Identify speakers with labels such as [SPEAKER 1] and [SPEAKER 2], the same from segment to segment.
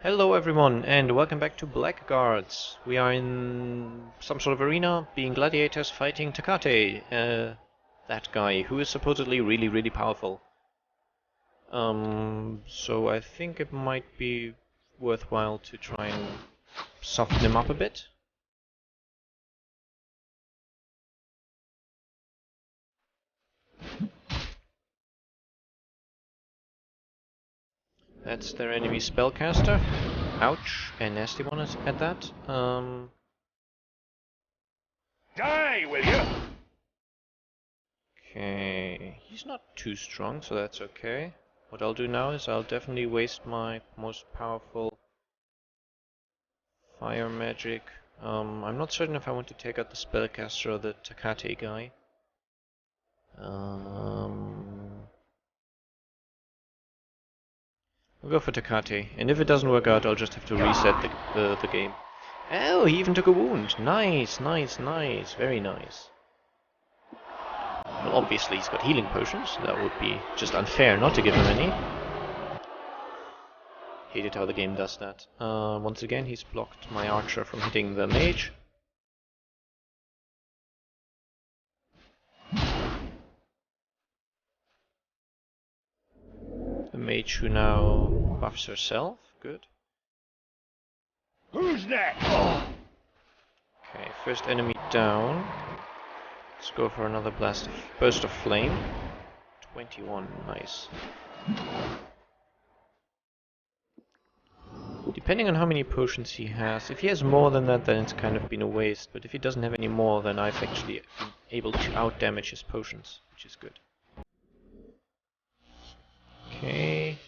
[SPEAKER 1] Hello everyone and welcome back to Blackguards. We are in some sort of arena, being gladiators fighting Takate, that guy, who is supposedly really powerful. So I think it might be worthwhile to try and soften him up a bit. That's their enemy spellcaster. Ouch, a nasty one at that.
[SPEAKER 2] Die, will you?
[SPEAKER 1] Okay, he's not too strong, so that's okay. What I'll do now is I'll definitely waste my most powerful fire magic. I'm not certain if I want to take out the spellcaster or the Takate guy. I'll go for Takate, and if it doesn't work out, I'll just have to reset the game. Oh, he even took a wound. Nice, very nice. Well, obviously he's got healing potions. That would be just unfair not to give him any. Hated how the game does that. Once again, he's blocked my archer from hitting the mage. The mage who now buffs herself. Good.
[SPEAKER 2] Who's next?
[SPEAKER 1] Okay, first enemy down. Let's go for another burst of flame. 21, nice. Depending on how many potions he has, if he has more than that, then it's kind of been a waste. But if he doesn't have any more, then I've actually been able to outdamage his potions, which is good. Okay.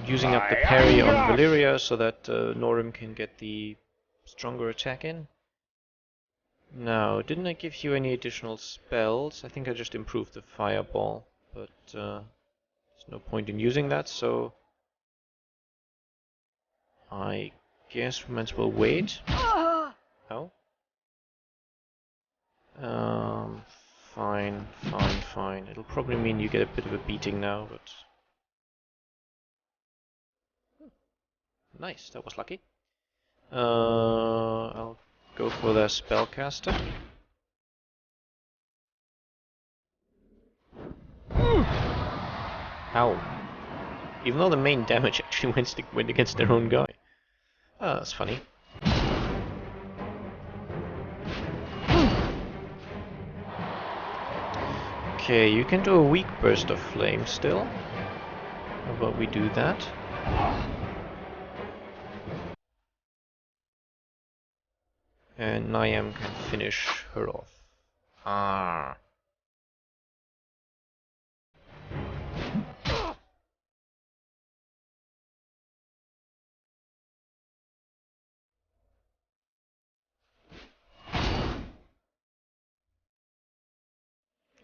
[SPEAKER 1] Using up the parry on Valyria so that Norim can get the stronger attack in. Now, didn't I give you any additional spells? I think I just improved the fireball, but there's no point in using that, so I guess we might as well wait. Oh. Fine. It'll probably mean you get a bit of a beating now, but... Nice, that was lucky. I'll go for their spellcaster. Ow. Even though the main damage actually went against their own guy. Oh, that's funny. Okay, you can do a weak burst of flame still. How about we do that? And Niam can finish her off. Ah.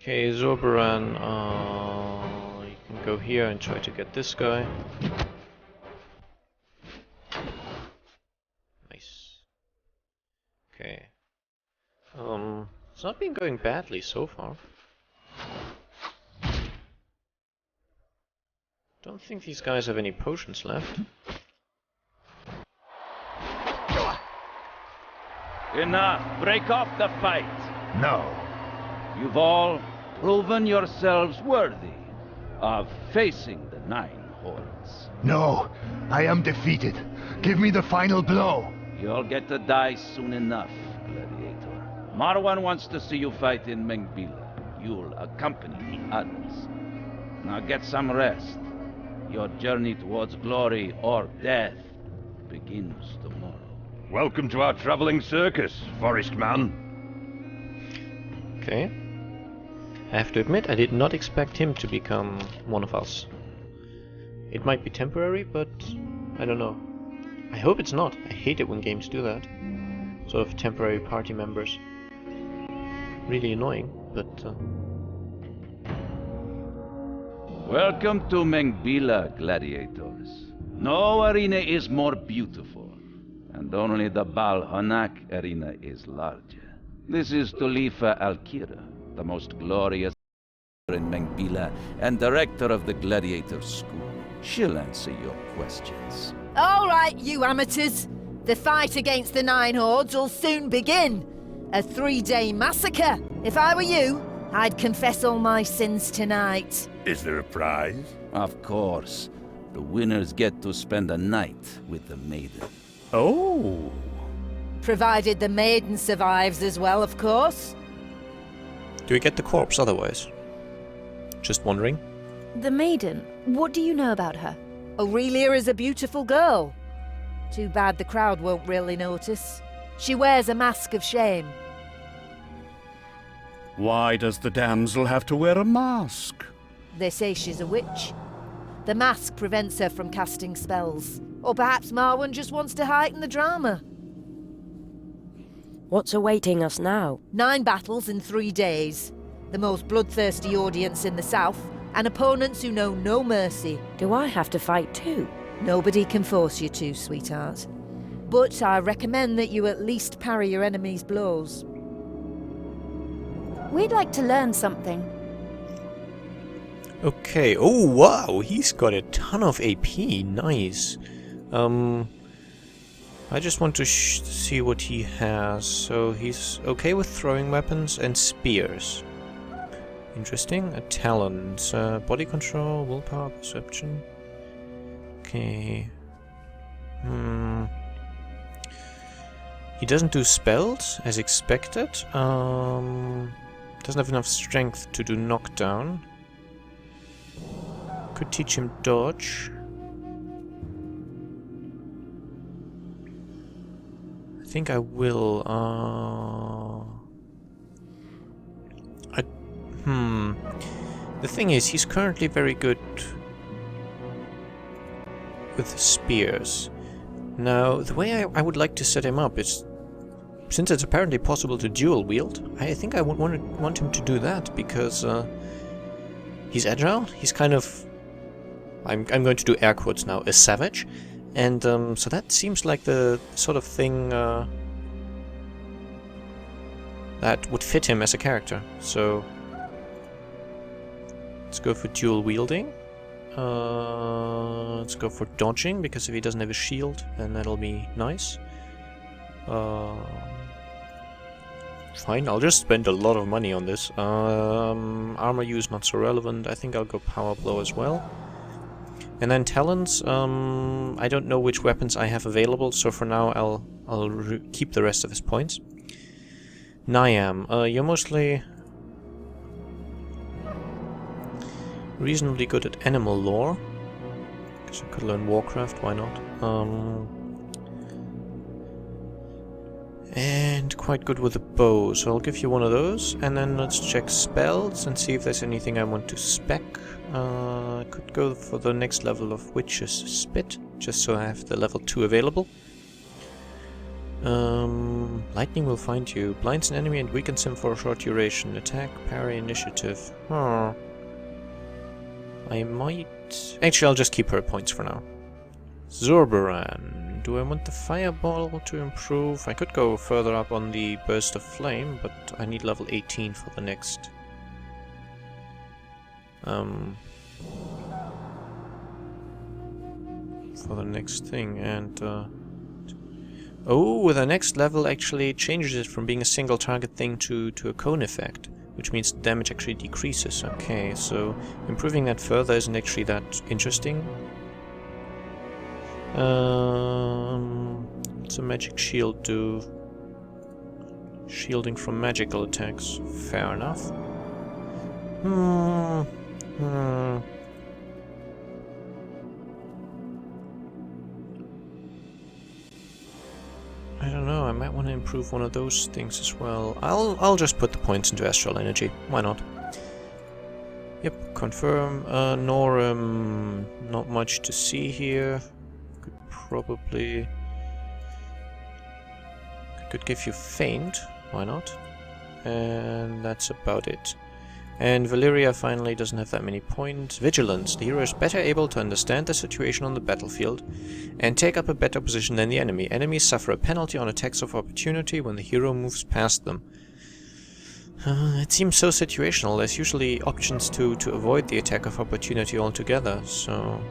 [SPEAKER 1] Okay, Zorbaran, you can go here and try to get this guy. Nice. Okay. It's not been going badly so far. Don't think these guys have any potions left.
[SPEAKER 3] Enough! Break off the fight!
[SPEAKER 2] No.
[SPEAKER 3] You've all proven yourselves worthy of facing the Nine Hordes.
[SPEAKER 2] No. I am defeated. Give me the final blow.
[SPEAKER 3] You'll get to die soon enough, Gladiator. Marwan wants to see you fight in Mengbila. You'll accompany the others. Now get some rest. Your journey towards glory or death begins tomorrow.
[SPEAKER 2] Welcome to our traveling circus, Forest Man.
[SPEAKER 1] Okay. I have to admit, I did not expect him to become one of us. It might be temporary, but I don't know. I hope it's not. I hate it when games do that. Sort of temporary party members. Really annoying, but...
[SPEAKER 3] Welcome to Mengbila, gladiators. No arena is more beautiful, and only the Bal Hanak arena is larger. This is Tulifa Al-Kira, the most glorious in Mengbila and director of the Gladiator School. She'll answer your questions.
[SPEAKER 4] All right, you amateurs. The fight against the Nine Hordes will soon begin. A 3-day massacre. If I were you, I'd confess all my sins tonight.
[SPEAKER 5] Is there a prize?
[SPEAKER 3] Of course. The winners get to spend a night with the maiden.
[SPEAKER 5] Oh.
[SPEAKER 4] Provided the maiden survives as well, of course.
[SPEAKER 1] Do we get the corpse otherwise? Just wondering.
[SPEAKER 6] The maiden, what do you know about her?
[SPEAKER 4] Aurelia is a beautiful girl. Too bad the crowd won't really notice. She wears a mask of shame.
[SPEAKER 5] Why does the damsel have to wear a mask?
[SPEAKER 4] They say she's a witch. The mask prevents her from casting spells. Or perhaps Marwan just wants to heighten the drama.
[SPEAKER 7] What's awaiting us now? 9
[SPEAKER 4] battles in 3 days. The most bloodthirsty audience in the south, and opponents who know no mercy.
[SPEAKER 7] Do I have to fight too?
[SPEAKER 4] Nobody can force you to, sweetheart. But I recommend that you at least parry your enemy's blows.
[SPEAKER 6] We'd like to learn something.
[SPEAKER 1] Okay. Oh, wow. He's got a ton of AP. Nice. I just want to see what he has. So he's okay with throwing weapons and spears. Interesting. A talent. Body control, willpower, perception. Okay. He doesn't do spells, as expected. Doesn't have enough strength to do knockdown. Could teach him dodge. I think I will. The thing is, he's currently very good with spears. Now, the way I would like to set him up is, since it's apparently possible to dual wield, I think I would want him to do that, because he's agile, he's kind of, I'm going to do air quotes now, a savage, and so that seems like the sort of thing that would fit him as a character. So let's go for dual wielding. Let's go for dodging, because if he doesn't have a shield, then that'll be nice. Fine, I'll just spend a lot of money on this. Armor use not so relevant. I think I'll go power blow as well. And then talents. I don't know which weapons I have available, so for now I'll keep the rest of his points. Niam, you're mostly reasonably good at animal lore. Guess I could learn Warcraft, why not? And quite good with the bow, so I'll give you one of those. And then let's check spells and see if there's anything I want to spec. I could go for the next level of Witch's Spit, just so I have the level 2 available. Lightning will find you. Blinds an enemy and weakens him for a short duration. Attack, parry, initiative. I might... Actually, I'll just keep her points for now. Zorbaran. Do I want the Fireball to improve? I could go further up on the Burst of Flame, but I need level 18 for the next... for the next thing, and... Oh, with the next level actually changes it from being a single target thing to a cone effect, which means damage actually decreases. Okay, so improving that further isn't actually that interesting. What's a magic shield do? Shielding from magical attacks. Fair enough. I don't know, I might want to improve one of those things as well. I'll just put the points into Astral Energy. Why not? Yep, confirm. Norum, not much to see here. Could probably... Could give you Feint. Why not? And that's about it. And Valeria finally doesn't have that many points. Vigilance. The hero is better able to understand the situation on the battlefield and take up a better position than the enemy. Enemies suffer a penalty on attacks of opportunity when the hero moves past them. It seems so situational. There's usually options to avoid the attack of opportunity altogether, so...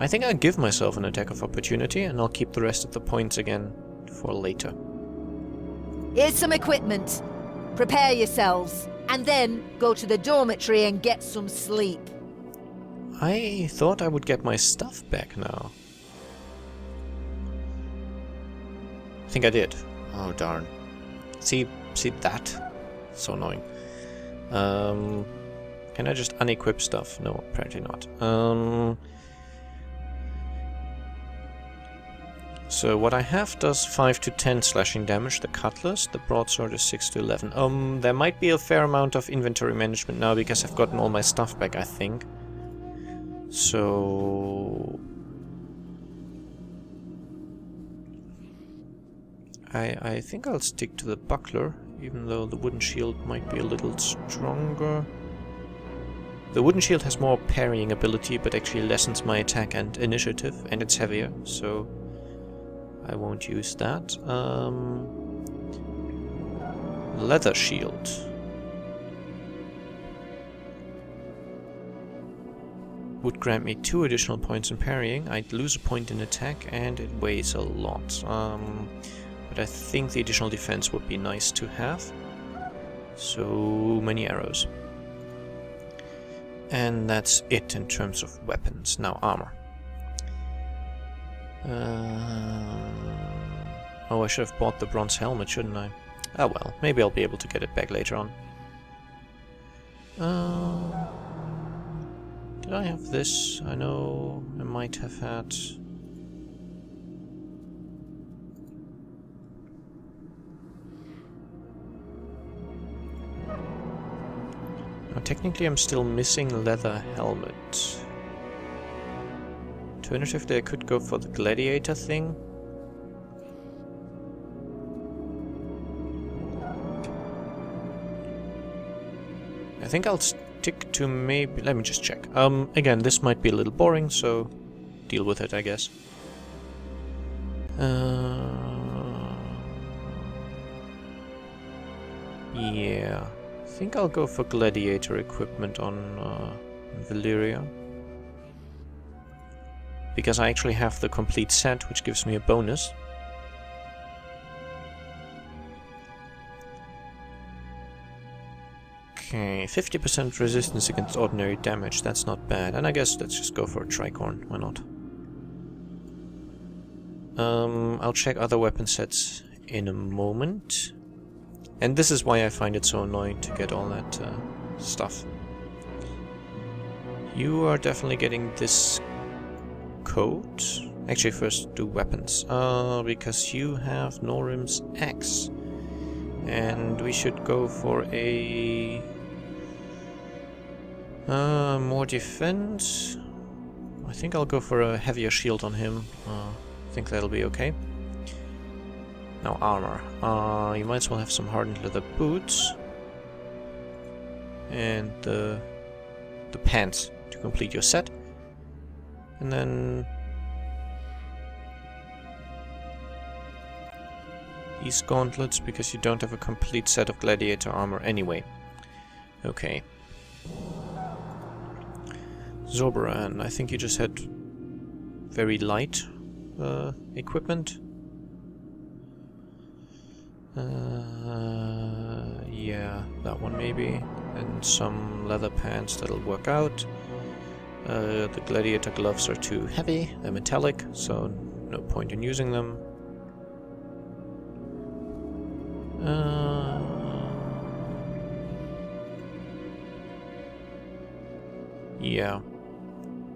[SPEAKER 1] I think I'll give myself an attack of opportunity, and I'll keep the rest of the points again for later.
[SPEAKER 4] Here's some equipment. Prepare yourselves, and then go to the dormitory and get some sleep.
[SPEAKER 1] I thought I would get my stuff back now. I think I did. Oh darn. See that? So annoying. Can I just unequip stuff? No, apparently not. So what I have does 5 to 10 slashing damage, the cutlass, the broadsword is 6 to 11. There might be a fair amount of inventory management now because I've gotten all my stuff back, I think. So... I think I'll stick to the buckler, even though the wooden shield might be a little stronger. The wooden shield has more parrying ability, but actually lessens my attack and initiative, and it's heavier, so I won't use that. Leather shield. Would grant me 2 additional points in parrying. I'd lose a point in attack, and it weighs a lot. But I think the additional defense would be nice to have. So many arrows. And that's it in terms of weapons. Now armor. Oh, I should have bought the bronze helmet, shouldn't I? Oh well, maybe I'll be able to get it back later on. Did I have this? I know I might have had... Now, technically I'm still missing leather helmet. Alternatively, I could go for the gladiator thing. I think I'll stick to maybe... Let me just check. Again, this might be a little boring, so deal with it, I guess. Yeah. I think I'll go for gladiator equipment on Valyria. Because I actually have the complete set, which gives me a bonus. Okay, 50% resistance against ordinary damage, that's not bad. And I guess let's just go for a tricorn, why not? I'll check other weapon sets in a moment. And this is why I find it so annoying to get all that stuff. You are definitely getting this coat. Actually, first do weapons. Because you have Norim's axe. And we should go for a... more defense. I think I'll go for a heavier shield on him. I think that'll be okay. Now armor. You might as well have some hardened leather boots. And the pants to complete your set. And then... these gauntlets, because you don't have a complete set of gladiator armor anyway. Okay. Zorbaran, I think you just had very light equipment. Yeah, that one maybe. And some leather pants that'll work out. The gladiator gloves are too heavy, they're metallic, so no point in using them. Yeah.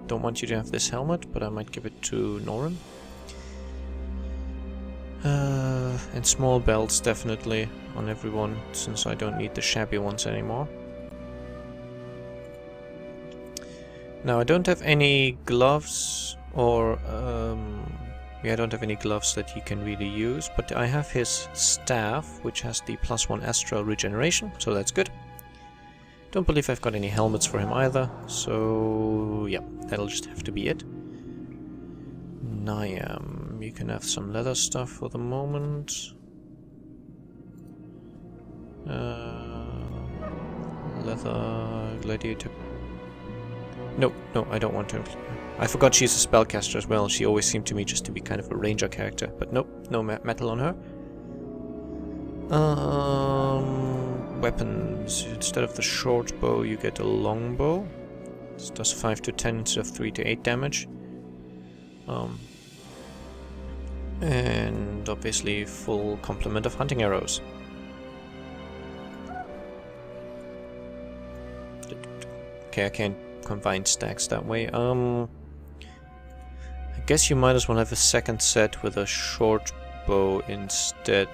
[SPEAKER 1] Don't want you to have this helmet, but I might give it to Norim. And small belts definitely on everyone, since I don't need the shabby ones anymore. Now I don't have any gloves or yeah, I don't have any gloves that he can really use, but I have his staff, which has the +1 astral regeneration, so that's good. Don't believe I've got any helmets for him either, so yeah, that'll just have to be it. Niam, you can have some leather stuff for the moment. Leather gladiator. No, I don't want to. I forgot she's a spellcaster as well. She always seemed to me just to be kind of a ranger character. But nope, no metal on her. Weapons. Instead of the short bow, you get a long bow. This does 5 to 10 instead of 3 to 8 damage. And obviously full complement of hunting arrows. Okay, I can't combine stacks that way. I guess you might as well have a second set with a short bow instead.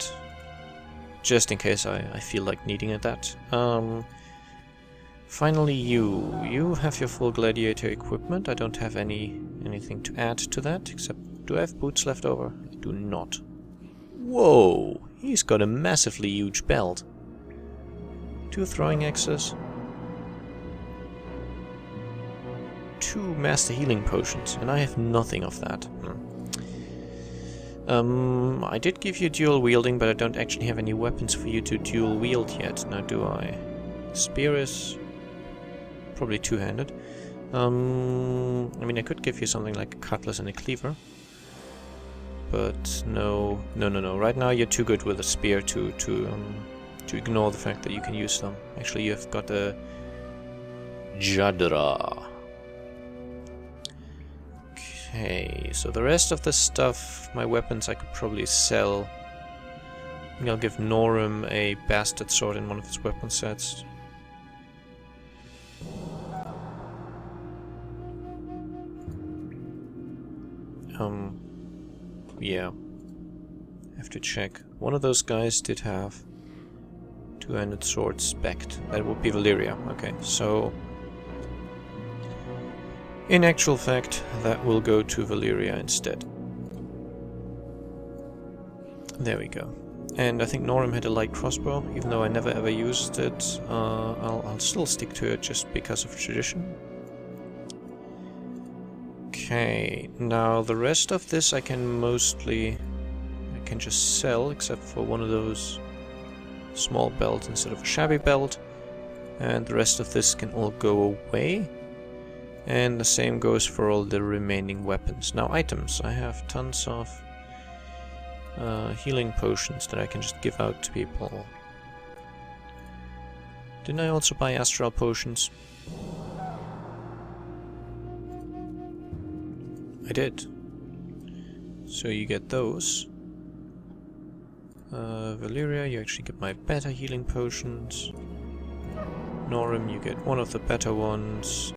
[SPEAKER 1] Just in case I feel like needing it that. Finally you have your full gladiator equipment. I don't have anything to add to that, except do I have boots left over? I do not. Whoa! He's got a massively huge belt. 2 throwing axes. 2 master healing potions, and I have nothing of that. I did give you dual wielding, but I don't actually have any weapons for you to dual wield yet. Now do I? Spear is probably two-handed. I mean, I could give you something like a cutlass and a cleaver. But no. Right now you're too good with a spear to ignore the fact that you can use them. Actually, you've got a Jadra. Okay, so the rest of the stuff, my weapons, I could probably sell. I think I'll give Norum a bastard sword in one of his weapon sets. Yeah. Have to check. One of those guys did have two-handed sword spec'd. That would be Valyria. Okay, so in actual fact, that will go to Valyria instead. There we go. And I think Norum had a light crossbow, even though I never ever used it. I'll still stick to it just because of tradition. Okay, now the rest of this I can just sell, except for one of those small belts instead of a shabby belt. And the rest of this can all go away. And the same goes for all the remaining weapons. Now items. I have tons of healing potions that I can just give out to people. Didn't I also buy astral potions? I did. So you get those. Valyria, you actually get my better healing potions. Norum, you get one of the better ones.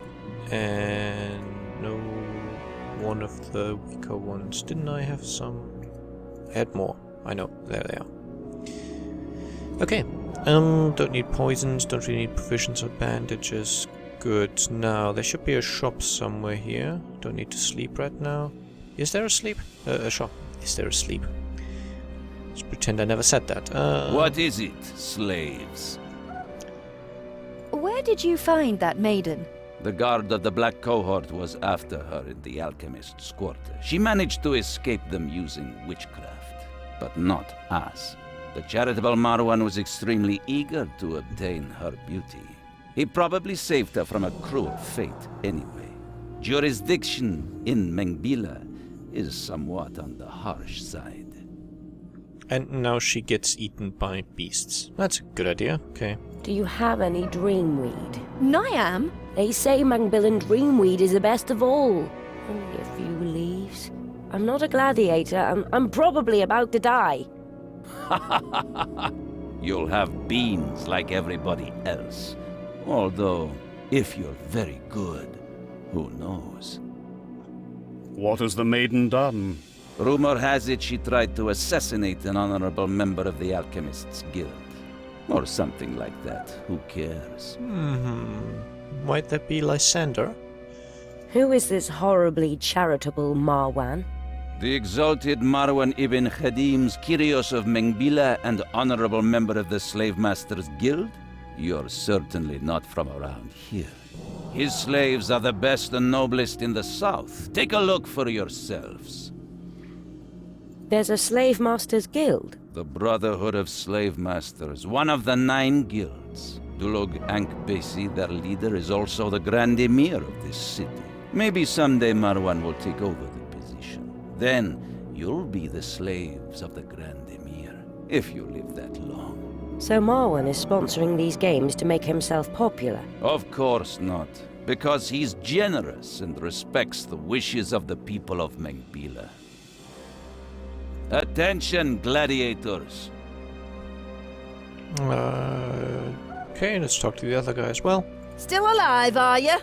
[SPEAKER 1] And no, one of the weaker ones. Didn't I have some? I had more. I know. There they are. Okay. Don't need poisons. Don't really need provisions or bandages. Good. Now, there should be a shop somewhere here. Don't need to sleep right now. Is there a sleep? A shop. Is there a sleep? Let's pretend I never said that.
[SPEAKER 3] What is it, slaves?
[SPEAKER 6] Where did you find that maiden?
[SPEAKER 3] The guard of the Black Cohort was after her in the alchemist's quarter. She managed to escape them using witchcraft, but not us. The charitable Marwan was extremely eager to obtain her beauty. He probably saved her from a cruel fate anyway. Jurisdiction in Mengbila is somewhat on the harsh side.
[SPEAKER 1] And now she gets eaten by beasts. That's a good idea. Okay.
[SPEAKER 7] Do you have any dreamweed?
[SPEAKER 6] Niam?
[SPEAKER 7] They say Mangbillan dreamweed is the best of all. Only a few leaves. I'm not a gladiator. I'm probably about to die.
[SPEAKER 3] You'll have beans like everybody else. Although, if you're very good, who knows?
[SPEAKER 5] What has the maiden done?
[SPEAKER 3] Rumor has it she tried to assassinate an honorable member of the Alchemists' Guild. Or something like that. Who cares?
[SPEAKER 1] Might that be Lysander?
[SPEAKER 7] Who is this horribly charitable Marwan?
[SPEAKER 3] The exalted Marwan ibn Khadim's Kyrios of Mengbila and honorable member of the Slave Masters' Guild? You're certainly not from around here. His slaves are the best and noblest in the south. Take a look for yourselves.
[SPEAKER 7] There's a slave master's guild?
[SPEAKER 3] The Brotherhood of Slave Masters, one of the 9 guilds. Dulog Ankh-Besi, their leader, is also the Grand Emir of this city. Maybe someday Marwan will take over the position. Then, you'll be the slaves of the Grand Emir, if you live that long.
[SPEAKER 7] So Marwan is sponsoring these games to make himself popular?
[SPEAKER 3] Of course not. Because he's generous and respects the wishes of the people of Mengbila. Attention, gladiators!
[SPEAKER 1] Okay, let's talk to the other guy as well.
[SPEAKER 4] Still alive, are you?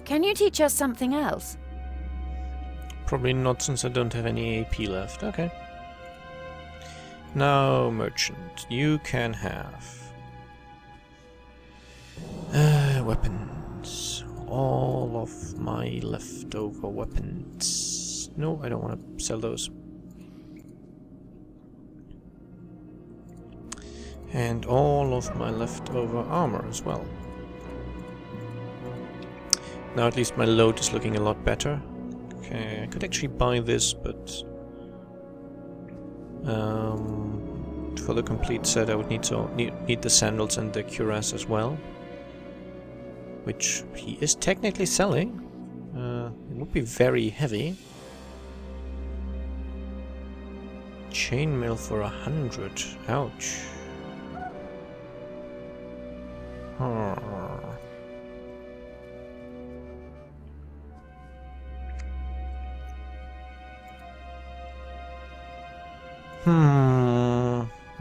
[SPEAKER 6] Can you teach us something else?
[SPEAKER 1] Probably not, since I don't have any AP left. Okay. Now, merchant, you can have weapons. All of my leftover weapons. No, I don't want to sell those. And all of my leftover armor as well. Now at least my load is looking a lot better. Okay, I could actually buy this, but for the complete set I would need the sandals and the cuirass as well, which he is technically selling. It would be very heavy. Chainmail for 100. Ouch.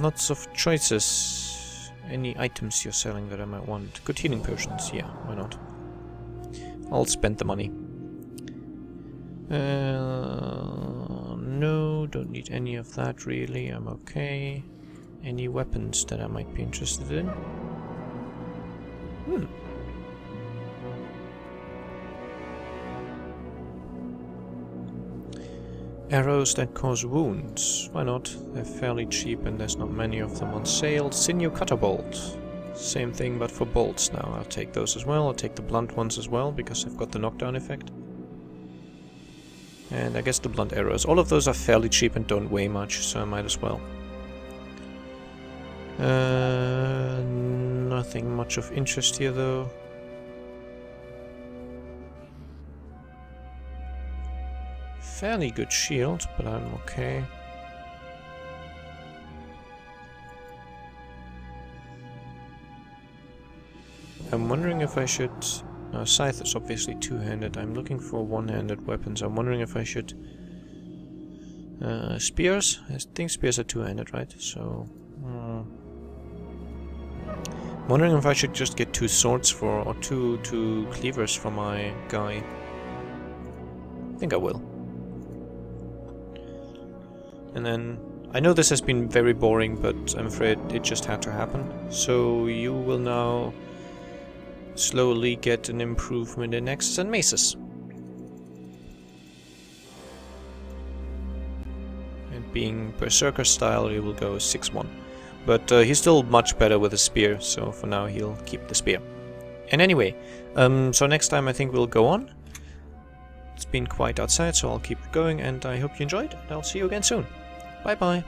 [SPEAKER 1] Lots of choices. Any items you're selling that I might want? Good healing potions, yeah, why not? I'll spend the money. No, don't need any of that really, I'm okay. Any weapons that I might be interested in? Arrows that cause wounds. Why not? They're fairly cheap and there's not many of them on sale. Sinew cutter bolt. Same thing but for bolts now. I'll take those as well. I'll take the blunt ones as well because I've got the knockdown effect. And I guess the blunt arrows. All of those are fairly cheap and don't weigh much, so I might as well. Nothing much of interest here though. Fairly good shield, but I'm okay. I'm wondering if I should... Scythe is obviously two-handed. I'm looking for one-handed weapons. I'm wondering if I should... spears? I think spears are two-handed, right? So... I'm wondering if I should just get 2 swords for... or two cleavers for my guy. I think I will. And then, I know this has been very boring, but I'm afraid it just had to happen. So you will now slowly get an improvement in axes and maces. And being berserker style, he will go 6-1. But he's still much better with a spear, so for now he'll keep the spear. And anyway, so next time I think we'll go on. It's been quiet outside, so I'll keep going, and I hope you enjoyed, and I'll see you again soon. Bye bye.